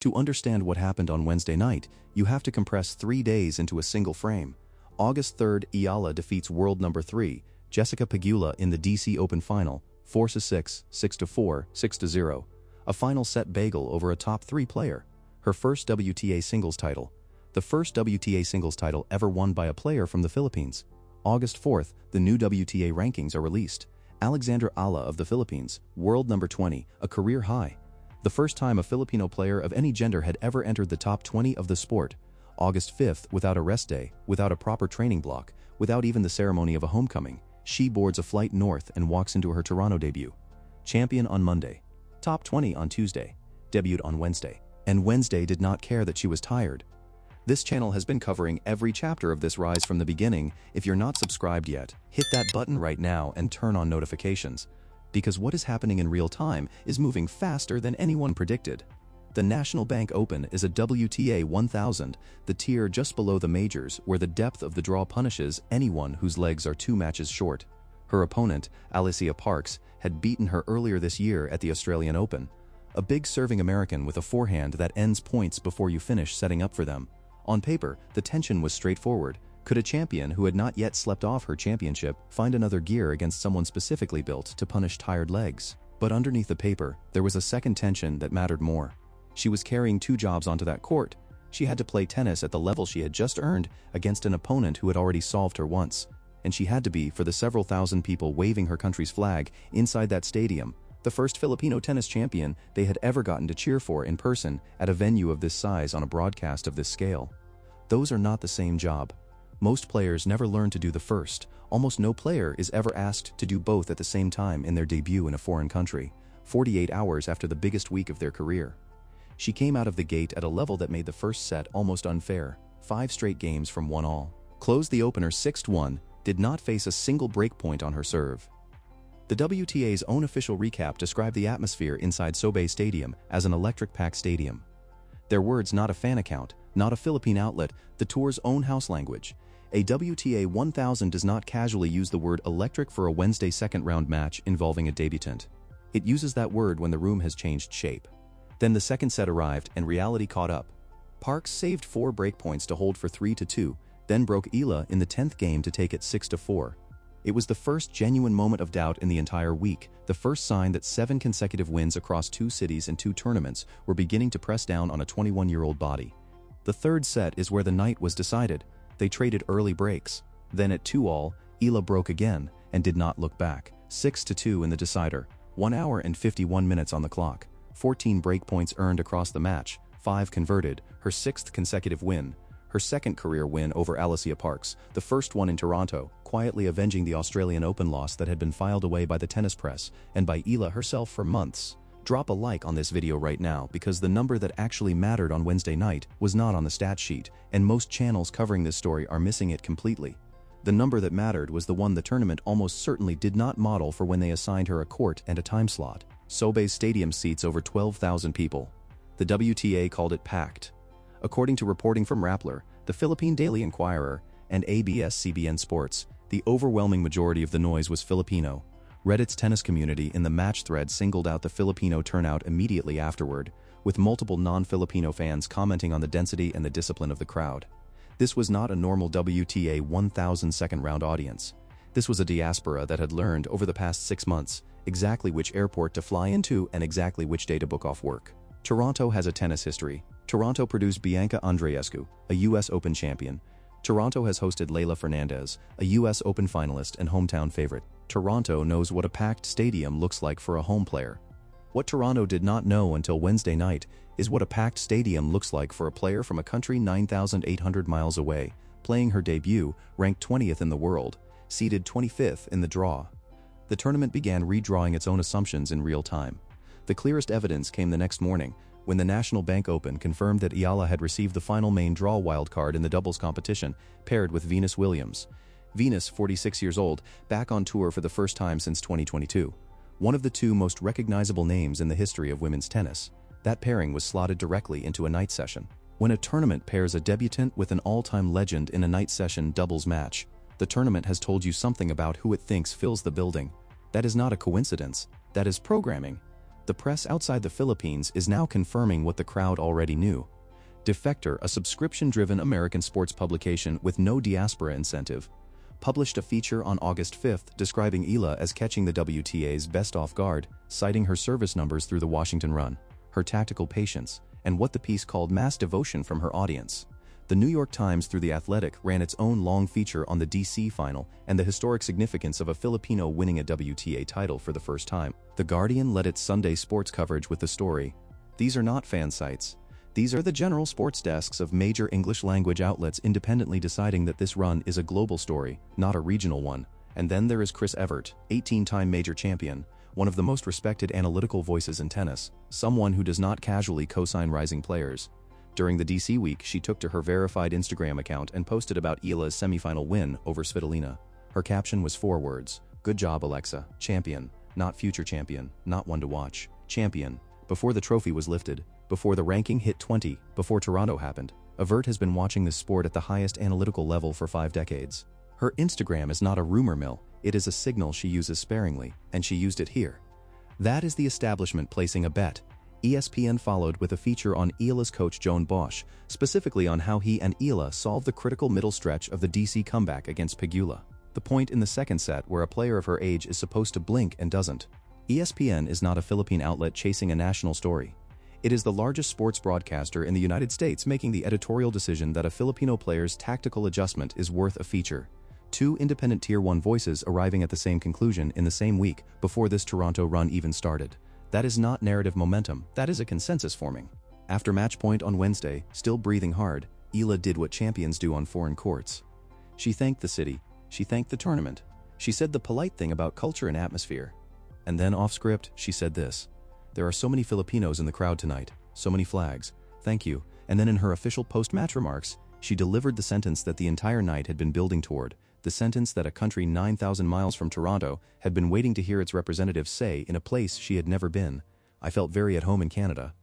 To understand what happened on Wednesday night, you have to compress 3 days into a single frame. August 3rd, Eala defeats world number 3, Jessica Pegula in the DC Open final, 4-6, 6-4, 6-0. A final set bagel over a top 3 player. Her first WTA singles title. The first WTA singles title ever won by a player from the Philippines. August 4th, the new WTA rankings are released. Alex Eala of the Philippines, world number 20, a career high. The first time a Filipino player of any gender had ever entered the top 20 of the sport. August 5th, without a rest day, without a proper training block, without even the ceremony of a homecoming, she boards a flight north and walks into her Toronto debut. Champion on Monday. Top 20 on Tuesday. Debuted on Wednesday. And Wednesday did not care that she was tired. This channel has been covering every chapter of this rise from the beginning. If you're not subscribed yet, hit that button right now and turn on notifications. Because what is happening in real time is moving faster than anyone predicted. The National Bank Open is a WTA 1000, the tier just below the majors where the depth of the draw punishes anyone whose legs are 2 matches short. Her opponent, Alex Eala, had beaten her earlier this year at the Australian Open. A big serving American with a forehand that ends points before you finish setting up for them. On paper, the tension was straightforward. Could a champion who had not yet slept off her championship find another gear against someone specifically built to punish tired legs? But underneath the paper, there was a second tension that mattered more. She was carrying 2 jobs onto that court. She had to play tennis at the level she had just earned against an opponent who had already solved her once. And she had to be for the several thousand people waving her country's flag inside that stadium, the first Filipino tennis champion they had ever gotten to cheer for in person at a venue of this size on a broadcast of this scale. Those are not the same job. Most players never learn to do the first. Almost no player is ever asked to do both at the same time in their debut in a foreign country, 48 hours after the biggest week of their career. She came out of the gate at a level that made the first set almost unfair, 5 straight games from 1-all. Closed the opener 6-1, did not face a single break point on her serve. The WTA's own official recap described the atmosphere inside Sobeys Stadium as an electric-packed stadium. Their words, not a fan account, not a Philippine outlet, the tour's own house language. A WTA 1000 does not casually use the word electric for a Wednesday second-round match involving a debutant. It uses that word when the room has changed shape. Then the second set arrived and reality caught up. Parks saved 4 breakpoints to hold for 3-2, then broke Eala in the 10th game to take it 6-4. It was the first genuine moment of doubt in the entire week, the first sign that 7 consecutive wins across 2 cities and 2 tournaments were beginning to press down on a 21-year-old body. The third set is where the night was decided. They traded early breaks. Then at 2-all, Eala broke again and did not look back. 6-2 in the decider, 1 hour and 51 minutes on the clock. 14 breakpoints earned across the match, 5 converted, her 6th consecutive win. Her second career win over Alex Eala, the first one in Toronto, quietly avenging the Australian Open loss that had been filed away by the tennis press and by Eala herself for months. Drop a like on this video right now because the number that actually mattered on Wednesday night was not on the stat sheet, and most channels covering this story are missing it completely. The number that mattered was the one the tournament almost certainly did not model for when they assigned her a court and a time slot. Sobeys Stadium seats over 12,000 people. The WTA called it packed. According to reporting from Rappler, the Philippine Daily Inquirer, and ABS-CBN Sports, the overwhelming majority of the noise was Filipino. Reddit's tennis community in the match thread singled out the Filipino turnout immediately afterward, with multiple non-Filipino fans commenting on the density and the discipline of the crowd. This was not a normal WTA 1000 second-round audience. This was a diaspora that had learned over the past 6 months exactly which airport to fly into and exactly which day to book off work. Toronto has a tennis history. Toronto produced Bianca Andreescu, a U.S. Open champion. Toronto has hosted Leylah Fernandez, a U.S. Open finalist and hometown favorite. Toronto knows what a packed stadium looks like for a home player. What Toronto did not know until Wednesday night is what a packed stadium looks like for a player from a country 9,800 miles away, playing her debut, ranked 20th in the world, seeded 25th in the draw. The tournament began redrawing its own assumptions in real time. The clearest evidence came the next morning, when the National Bank Open confirmed that Eala had received the final main draw wildcard in the doubles competition, paired with Venus Williams. Venus, 46 years old, back on tour for the first time since 2022. One of the 2 most recognizable names in the history of women's tennis. That pairing was slotted directly into a night session. When a tournament pairs a debutant with an all-time legend in a night session doubles match, the tournament has told you something about who it thinks fills the building. That is not a coincidence. That is programming. The press outside the Philippines is now confirming what the crowd already knew. Defector, a subscription-driven American sports publication with no diaspora incentive, published a feature on August 5th describing Eala as catching the WTA's best off guard, citing her service numbers through the Washington run, her tactical patience, and what the piece called mass devotion from her audience. The New York Times, through The Athletic, ran its own long feature on the DC final and the historic significance of a Filipino winning a WTA title for the first time. The Guardian led its Sunday sports coverage with the story, "These are not fan sites. These are the general sports desks of major English-language outlets independently deciding that this run is a global story, not a regional one." And then there is Chris Evert, 18-time major champion, one of the most respected analytical voices in tennis, someone who does not casually co-sign rising players. During the DC week, she took to her verified Instagram account and posted about Eala's semifinal win over Svitolina. Her caption was 4 words: "Good job, Alexa. Champion. Not future champion. Not one to watch. Champion." Before the trophy was lifted, before the ranking hit 20, before Toronto happened, Evert has been watching this sport at the highest analytical level for 5 decades. Her Instagram is not a rumor mill, it is a signal she uses sparingly, and she used it here. That is the establishment placing a bet. ESPN followed with a feature on Eala's coach Joan Bosch, specifically on how he and Eala solved the critical middle stretch of the DC comeback against Pegula, the point in the second set where a player of her age is supposed to blink and doesn't. ESPN is not a Philippine outlet chasing a national story. It is the largest sports broadcaster in the United States making the editorial decision that a Filipino player's tactical adjustment is worth a feature. 2 independent Tier 1 voices arriving at the same conclusion in the same week before this Toronto run even started. That is not narrative momentum, that is a consensus forming. After match point on Wednesday, still breathing hard, Eala did what champions do on foreign courts. She thanked the city, she thanked the tournament, she said the polite thing about culture and atmosphere. And then off script, she said this: "There are so many Filipinos in the crowd tonight, so many flags, thank you." And then in her official post-match remarks, she delivered the sentence that the entire night had been building toward, the sentence that a country 9,000 miles from Toronto had been waiting to hear its representatives say in a place she had never been. "I felt very at home in Canada."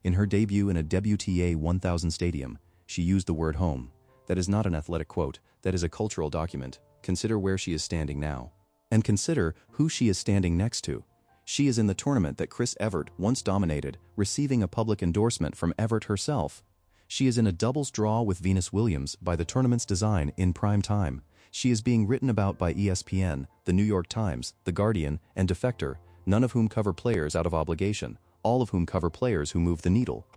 In her debut in a WTA 1000 stadium, she used the word home. That is not an athletic quote, that is a cultural document. Consider where she is standing now. And consider who she is standing next to. She is in the tournament that Chris Evert once dominated, receiving a public endorsement from Evert herself. She is in a doubles draw with Venus Williams by the tournament's design in prime time. She is being written about by ESPN, the New York Times, the Guardian, and Defector, none of whom cover players out of obligation, all of whom cover players who move the needle.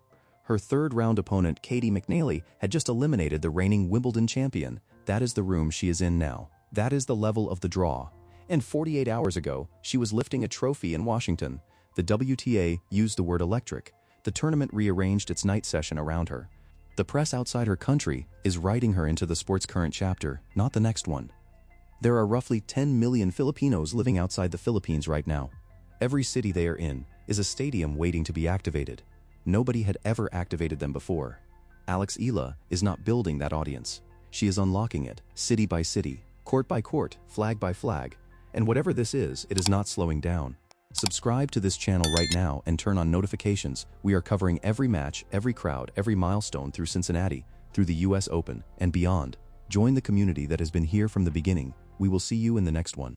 Her third-round opponent, Katie McNally, had just eliminated the reigning Wimbledon champion. That is the room she is in now. That is the level of the draw. And 48 hours ago, she was lifting a trophy in Washington. The WTA used the word electric. The tournament rearranged its night session around her. The press outside her country is writing her into the sport's current chapter, not the next one. There are roughly 10 million Filipinos living outside the Philippines right now. Every city they are in is a stadium waiting to be activated. Nobody had ever activated them before. Alex Eala is not building that audience. She is unlocking it, city by city, court by court, flag by flag. And whatever this is, it is not slowing down. Subscribe to this channel right now and turn on notifications. We are covering every match, every crowd, every milestone through Cincinnati, through the US Open, and beyond. Join the community that has been here from the beginning. We will see you in the next one.